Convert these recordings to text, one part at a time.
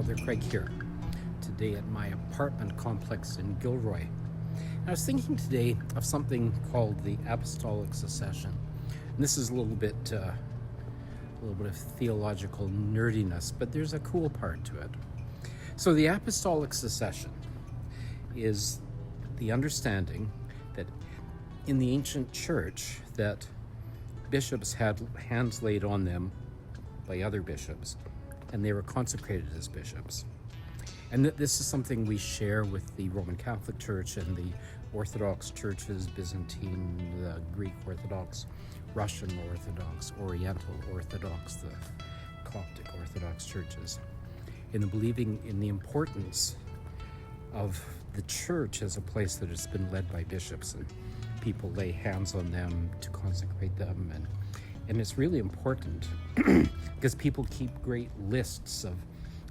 Father Craig here, today at my apartment complex in Gilroy. And I was thinking today of something called the Apostolic Succession. And this is a little bit of theological nerdiness, but there's a cool part to it. So the Apostolic Succession is the understanding that in the ancient church that bishops had hands laid on them by other bishops, and they were consecrated as bishops. And that this is something we share with the Roman Catholic Church and the Orthodox churches, Byzantine, the Greek Orthodox, Russian Orthodox, Oriental Orthodox, the Coptic Orthodox churches, in the believing in the importance of the church as a place that has been led by bishops, and people lay hands on them to consecrate them, and it's really important because people keep great lists of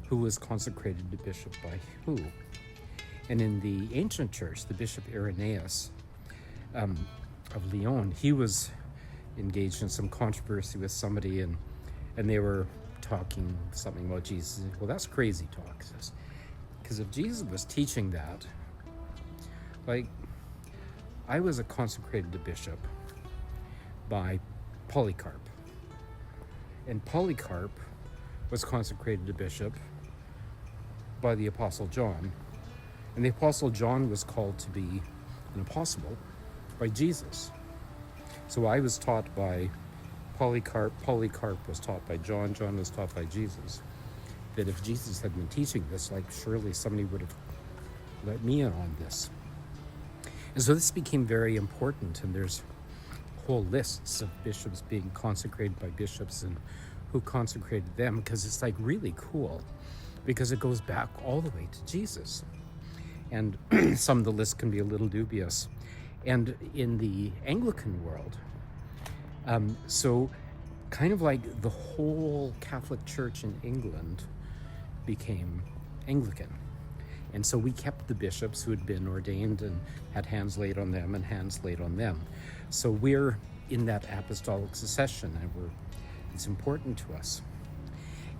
who was consecrated to bishop by who. And in the ancient church, the Bishop Irenaeus of Lyon, he was engaged in some controversy with somebody, and they were talking something about Jesus. Well, that's crazy talk, because if Jesus was teaching that, like, I was a consecrated bishop by Polycarp, and Polycarp was consecrated to bishop by the Apostle John, and the Apostle John was called to be an apostle by Jesus. So I was taught by Polycarp, Polycarp was taught by John, John was taught by Jesus. That if Jesus had been teaching this, like, surely somebody would have let me in on this. And so this became very important, and there's whole lists of bishops being consecrated by bishops and who consecrated them, because it's like really cool, because it goes back all the way to Jesus. And some of the lists can be a little dubious. And in the Anglican world, so kind of like the whole Catholic Church in England became Anglican. And so we kept the bishops who had been ordained and had hands laid on them and hands laid on them. So we're in that apostolic succession, and it's important to us.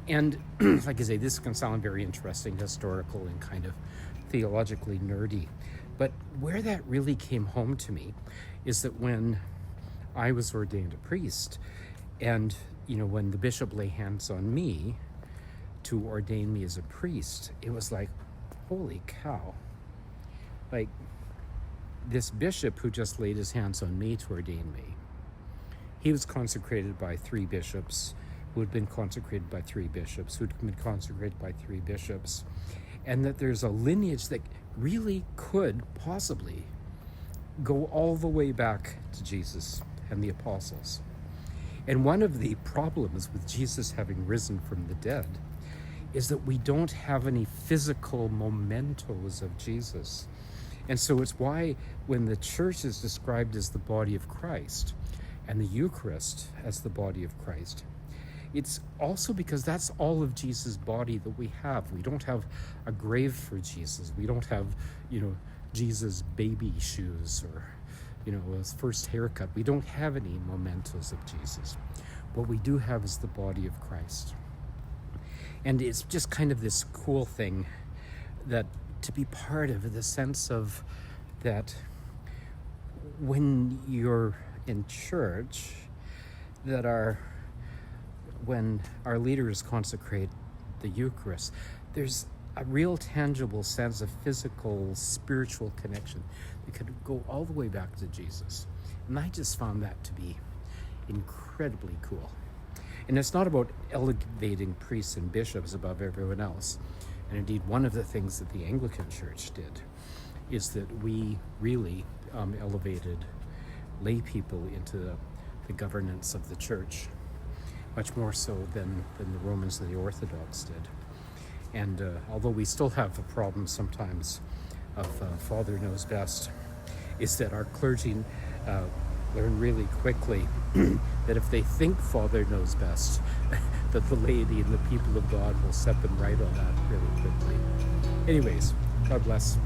And like I say, this can sound very interesting, historical, and kind of theologically nerdy. But where that really came home to me is that when I was ordained a priest, and when the bishop laid hands on me to ordain me as a priest, it was like, holy cow. Like, this bishop who just laid his hands on me to ordain me, he was consecrated by three bishops, who had been consecrated by three bishops, who'd been consecrated by three bishops, and that there's a lineage that really could possibly go all the way back to Jesus and the apostles. And one of the problems with Jesus having risen from the dead is that we don't have any physical mementos of Jesus. And so it's why when the church is described as the body of Christ and the Eucharist as the body of Christ, it's also because that's all of Jesus' body that we have. We don't have a grave for Jesus. We don't have, Jesus' baby shoes or, his first haircut. We don't have any mementos of Jesus. What we do have is the body of Christ. And it's just kind of this cool thing that to be part of, the sense of that when you're in church, when our leaders consecrate the Eucharist, there's a real tangible sense of physical, spiritual connection that could go all the way back to Jesus. And I just found that to be incredibly cool. And it's not about elevating priests and bishops above everyone else. And indeed, one of the things that the Anglican Church did is that we really elevated lay people into the governance of the church, much more so than the Romans and the Orthodox did. And although we still have a problem sometimes of Father knows best, is that our clergy learn really quickly that if they think Father knows best, that the laity and the people of God will set them right on that really quickly. Anyways, God bless,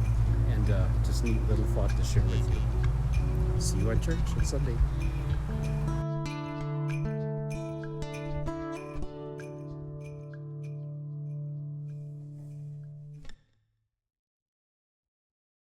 and just neat little thought to share with you. See you at church on Sunday.